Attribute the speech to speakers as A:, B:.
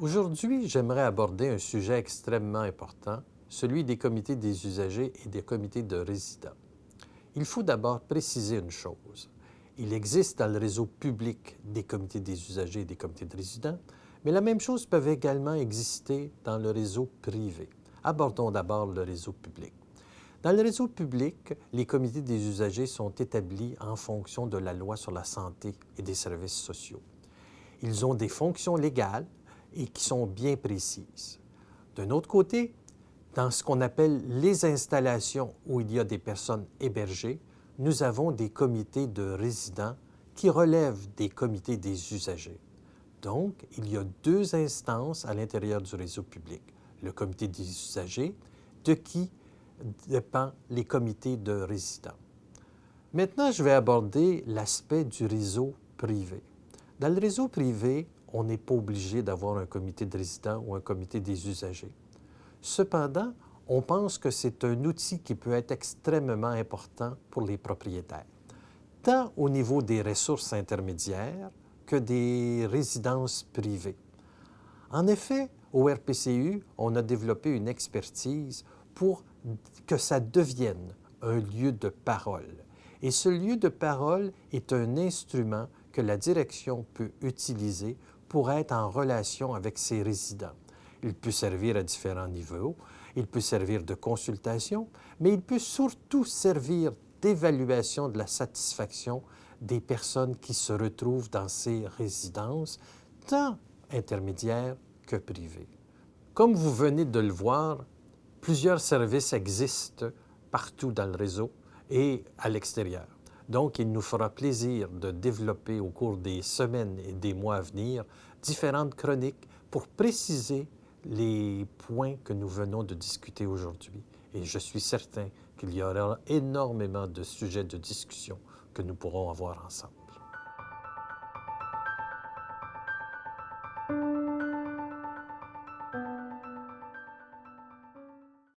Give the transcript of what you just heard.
A: Aujourd'hui, j'aimerais aborder un sujet extrêmement important, celui des comités des usagers et des comités de résidents. Il faut d'abord préciser une chose. Il existe dans le réseau public des comités des usagers et des comités de résidents, mais la même chose peut également exister dans le réseau privé. Abordons d'abord le réseau public. Dans le réseau public, les comités des usagers sont établis en fonction de la loi sur la santé et des services sociaux. Ils ont des fonctions légales et qui sont bien précises. D'un autre côté, dans ce qu'on appelle les installations où il y a des personnes hébergées, nous avons des comités de résidents qui relèvent des comités des usagers. Donc, il y a deux instances à l'intérieur du réseau public. Le comité des usagers, de qui dépend les comités de résidents. Maintenant, je vais aborder l'aspect du réseau privé. Dans le réseau privé, on n'est pas obligé d'avoir un comité de résidents ou un comité des usagers. Cependant, on pense que c'est un outil qui peut être extrêmement important pour les propriétaires, tant au niveau des ressources intermédiaires que des résidences privées. En effet, au RPCU, on a développé une expertise pour que ça devienne un lieu de parole. Et ce lieu de parole est un instrument que la direction peut utiliser pour être en relation avec ses résidents. Il peut servir à différents niveaux, il peut servir de consultation, mais il peut surtout servir d'évaluation de la satisfaction des personnes qui se retrouvent dans ces résidences, tant intermédiaires que privées. Comme vous venez de le voir, plusieurs services existent partout dans le réseau et à l'extérieur. Donc, il nous fera plaisir de développer au cours des semaines et des mois à venir différentes chroniques pour préciser les points que nous venons de discuter aujourd'hui. Et je suis certain qu'il y aura énormément de sujets de discussion que nous pourrons avoir ensemble.